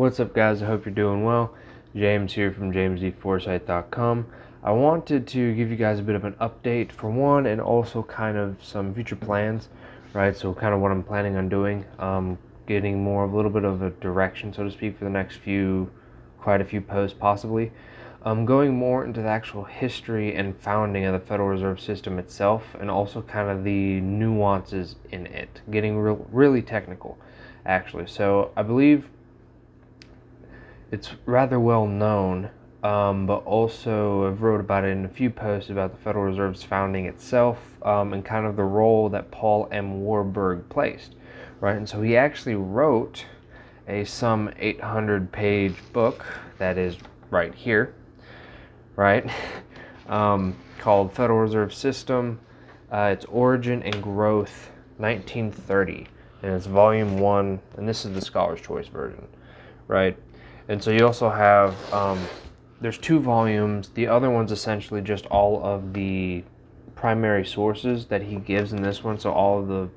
What's up, guys? I hope you're doing well. James here from jamesdforesight.com. I wanted to give you guys a bit of an update for one, and also kind of some future plans, right? So kind of what I'm planning on doing, getting more of a little bit of a direction, so to speak, for the next quite a few posts possibly. Going more into the actual history and founding of the Federal Reserve System itself, and also kind of the nuances in it, getting really technical, actually. So I believe it's rather well known, but also I've wrote about it in a few posts about the Federal Reserve's founding itself, and kind of the role that Paul M. Warburg placed, right? And so he actually wrote some 800-page book that is right here, right? Called Federal Reserve System, its Origin and Growth, 1930, and it's volume 1, and this is the Scholar's Choice version, right? And so you also have, there's 2 volumes. The other one's essentially just all of the primary sources that he gives in this one. So all of the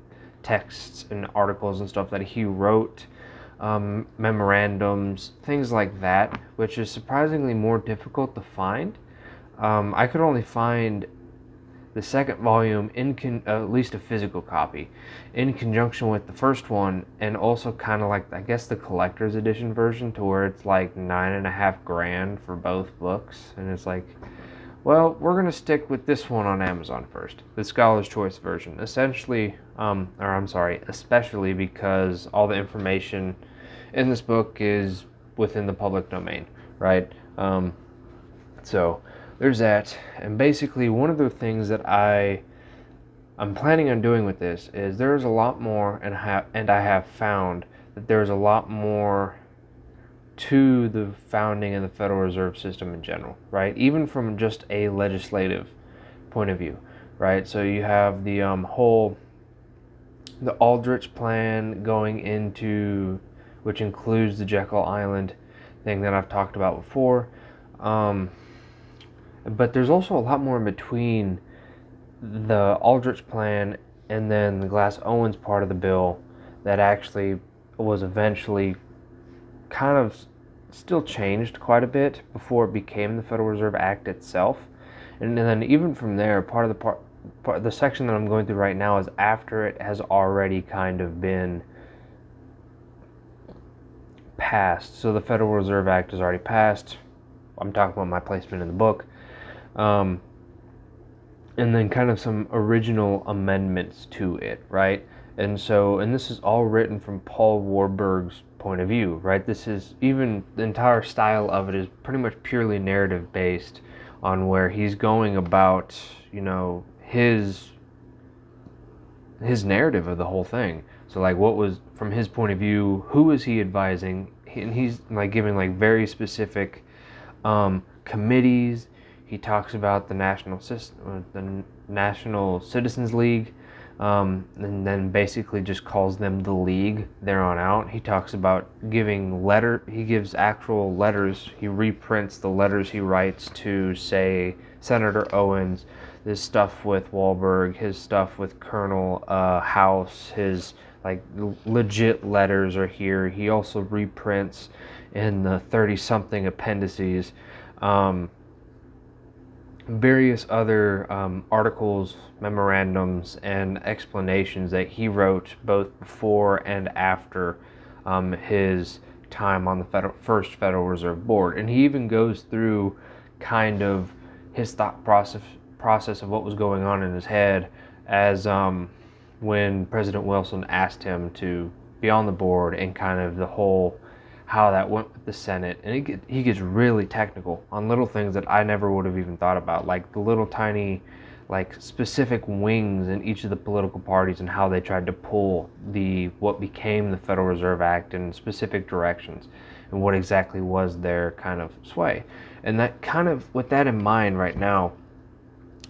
texts and articles and stuff that he wrote, memorandums, things like that, which is surprisingly more difficult to find. I could only find the second volume, at least a physical copy, in conjunction with the first one, and also kind of like, I guess, the collector's edition version, to where it's like $9.5 grand for both books. And it's like, well, we're gonna stick with this one on Amazon first, the Scholar's Choice version, especially because all the information in this book is within the public domain, right? So there's that. And basically, one of the things that I'm planning on doing with this is there's a lot more, and I have found that there's a lot more to the founding of the Federal Reserve System in general, right? Even from just a legislative point of view, right? So you have the the Aldrich plan going into, which includes the Jekyll Island thing that I've talked about before. But there's also a lot more in between the Aldrich plan and then the Glass-Owens part of the bill that actually was eventually kind of still changed quite a bit before it became the Federal Reserve Act itself. And then even from there, part of the section that I'm going through right now is after it has already kind of been passed. So the Federal Reserve Act is already passed. I'm talking about my placement in the book. And then kind of some original amendments to it, right? And this is all written from Paul Warburg's point of view, right? This is, even the entire style of it is pretty much purely narrative based on where he's going about, his narrative of the whole thing. So like, what was, from his point of view, who was he advising? And he's like giving like very specific committees. He talks about the National Citizens League, and then basically just calls them the League there on out. He talks about he gives actual letters. He reprints the letters he writes to, say, Senator Owens, his stuff with Warburg, his stuff with Colonel House, his like legit letters are here. He also reprints in the 30-something appendices various other articles, memorandums, and explanations that he wrote both before and after his time on the first Federal Reserve Board. And he even goes through kind of his thought process of what was going on in his head as when President Wilson asked him to be on the board, and kind of the whole how that went with the Senate. And he gets really technical on little things that I never would have even thought about, like the little tiny, like, specific wings in each of the political parties and how they tried to pull what became the Federal Reserve Act in specific directions, and what exactly was their kind of sway. And that kind of, with that in mind right now,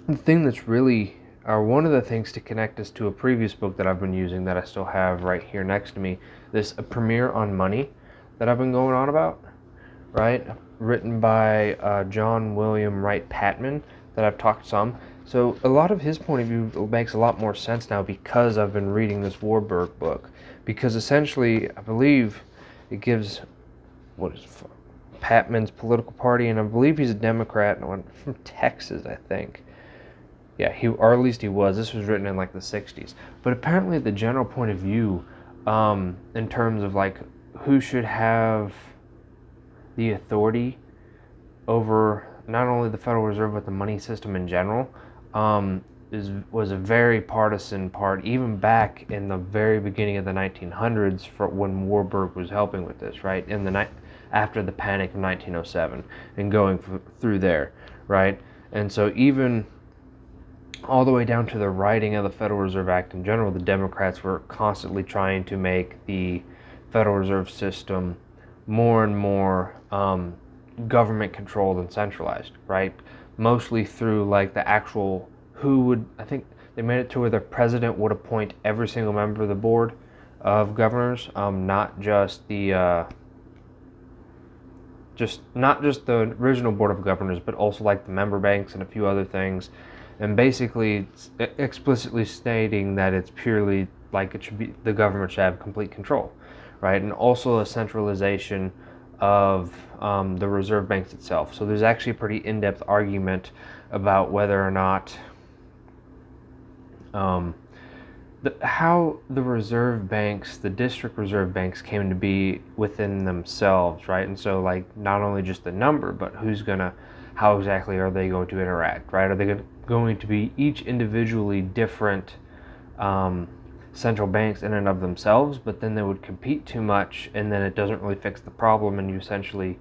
the thing that's really, or one of the things to connect us to a previous book that I've been using that I still have right here next to me, A Premier on Money, that I've been going on about, right? Written by John William Wright Patman, that I've talked some. So a lot of his point of view makes a lot more sense now because I've been reading this Warburg book. Because essentially, I believe it gives what is Patman's political party, and I believe he's a Democrat and from Texas, I think. Yeah, or at least he was. This was written in like the 60s. But apparently the general point of view in terms of like who should have the authority over not only the Federal Reserve but the money system in general was a very partisan part, even back in the very beginning of the 1900s, for when Warburg was helping with this, right? In the night after the Panic of 1907 and going through there, right? And so even all the way down to the writing of the Federal Reserve Act in general, the Democrats were constantly trying to make the Federal Reserve System more and more government controlled and centralized, right? Mostly through like the actual I think they made it to where the president would appoint every single member of the board of governors, not just the original board of governors, but also like the member banks and a few other things, and basically explicitly stating that it's purely like it should be the government should have complete control, right? And also a centralization of the reserve banks itself. So there's actually a pretty in-depth argument about whether or not how the reserve banks, the district reserve banks, came to be within themselves, right? And so like not only just the number, but how exactly are they going to interact, right? Are they going to be each individually different central banks in and of themselves, but then they would compete too much, and then it doesn't really fix the problem, and you essentially,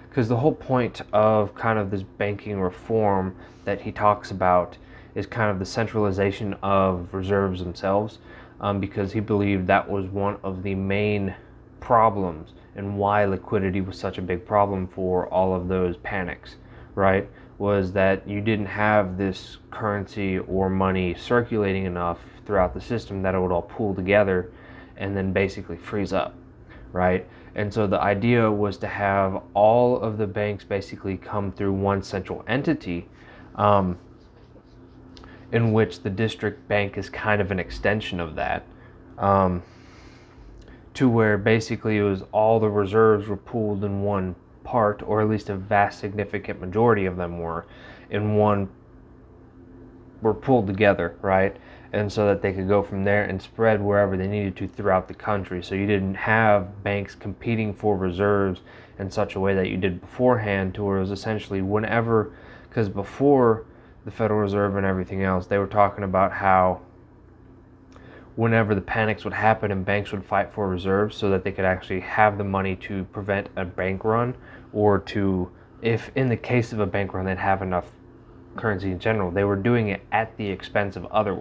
because the whole point of kind of this banking reform that he talks about is kind of the centralization of reserves themselves, because he believed that was one of the main problems and why liquidity was such a big problem for all of those panics, right? Was that you didn't have this currency or money circulating enough throughout the system that it would all pool together and then basically freeze up, right? And so the idea was to have all of the banks basically come through one central entity, in which the district bank is kind of an extension of that, to where basically it was all the reserves were pooled in one part, or at least a vast significant majority of them were pulled together, right? And so that they could go from there and spread wherever they needed to throughout the country. So you didn't have banks competing for reserves in such a way that you did beforehand, to where it was essentially whenever, because before the Federal Reserve and everything else, they were talking about how whenever the panics would happen and banks would fight for reserves so that they could actually have the money to prevent a bank run, or to, if in the case of a bank run, they'd have enough currency in general. They were doing it at the expense of other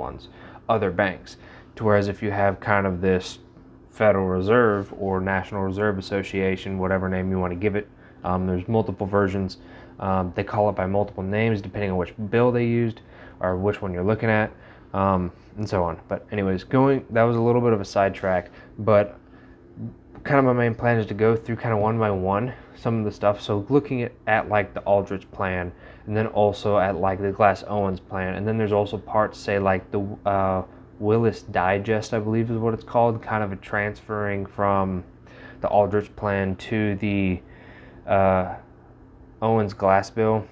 banks. To whereas if you have kind of this Federal Reserve or National Reserve Association, whatever name you want to give it, there's multiple versions. They call it by multiple names depending on which bill they used or which one you're looking at, and so on. But anyways, that was a little bit of a sidetrack, but kind of my main plan is to go through kind of one by one some of the stuff. So looking at like the Aldrich plan, and then also at like the Glass-Owens plan, and then there's also parts, say like the Willis Digest, I believe is what it's called, kind of a transferring from the Aldrich plan to the Owens Glass bill.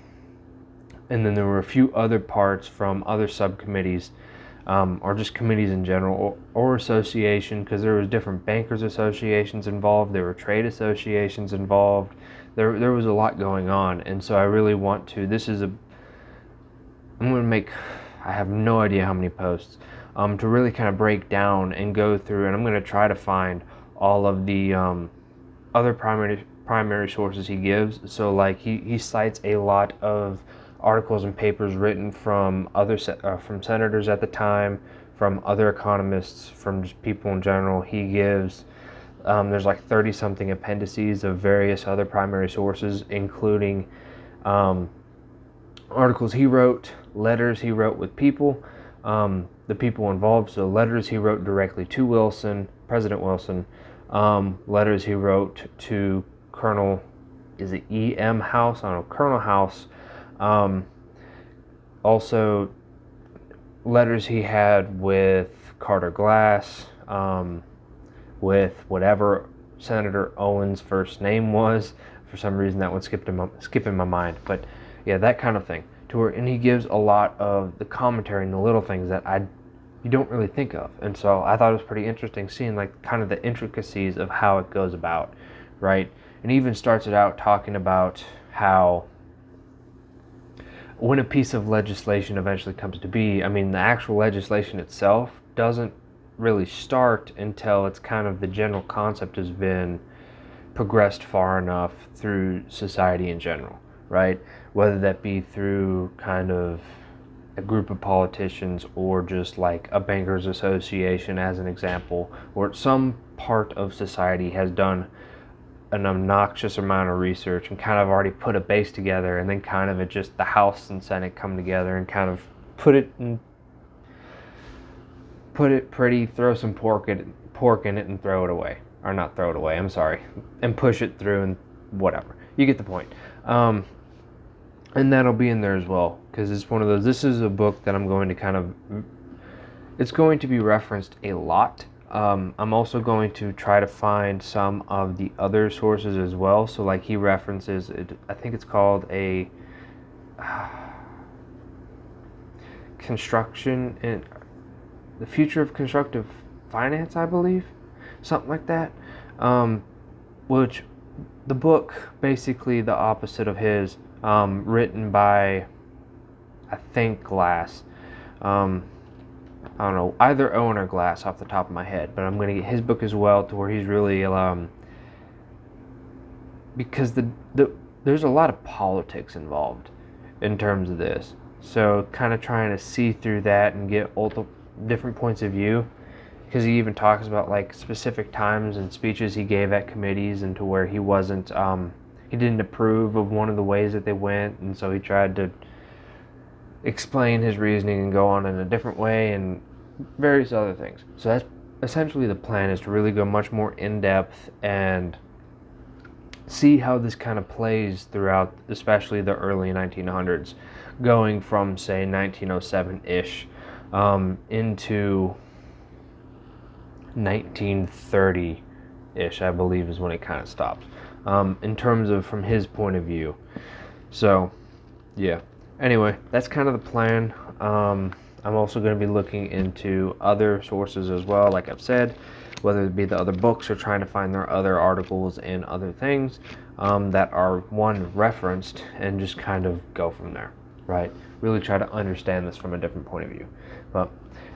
And then there were a few other parts from other subcommittees, or just committees in general, or association, because there was different bankers associations involved, there were trade associations involved, there was a lot going on. And so I really want to, I have no idea how many posts, to really kind of break down and go through, and I'm going to try to find all of the other primary sources he gives. So like he cites a lot of articles and papers written from from senators at the time, from other economists, from just people in general. He gives there's like 30 something appendices of various other primary sources, including articles he wrote, letters he wrote with people, the people involved. So letters he wrote directly to President Wilson, letters he wrote to Colonel, is it E.M. House? I don't know, Colonel House. Also letters he had with Carter Glass, with whatever Senator Owens' first name was. For some reason, that one skipping my mind. But yeah, that kind of thing. And he gives a lot of the commentary and the little things that you don't really think of. And so I thought it was pretty interesting seeing like kind of the intricacies of how it goes about, right? And he even starts it out talking about how when a piece of legislation eventually comes to be, I mean, the actual legislation itself doesn't really start until it's kind of the general concept has been progressed far enough through society in general, right? Whether that be through kind of a group of politicians or just like a bankers association as an example, or some part of society has done an obnoxious amount of research and kind of already put a base together, and then kind of it just the House and Senate come together and kind of put it pretty, throw some pork in it and throw it away. Or not throw it away, I'm sorry. And push it through and whatever. You get the point. And that'll be in there as well. Because it's one of those, this is a book that I'm going to kind of, it's going to be referenced a lot. I'm also going to try to find some of the other sources as well. So like he references, I think it's called a construction and the future of constructive finance, I believe. Something like that, which the book basically the opposite of his, written by I think Glass, I don't know, either Owen or Glass off the top of my head, but I'm going to get his book as well to where he's really because there's a lot of politics involved in terms of this, so kind of trying to see through that and get different points of view. Because he even talks about like specific times and speeches he gave at committees, and to where he wasn't, he didn't approve of one of the ways that they went, and so he tried to explain his reasoning and go on in a different way, and various other things. So that's essentially the plan, is to really go much more in depth and see how this kind of plays throughout, especially the early 1900s, going from say 1907-ish into 1930-ish, I believe, is when it kind of stops, in terms of from his point of view. So, yeah. Anyway, that's kind of the plan. I'm also going to be looking into other sources as well, like I've said, whether it be the other books or trying to find their other articles and other things that are, one, referenced, and just kind of go from there, right? Really try to understand this from a different point of view. But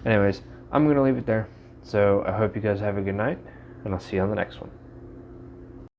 anyways, I'm going to leave it there. So I hope you guys have a good night, and I'll see you on the next one.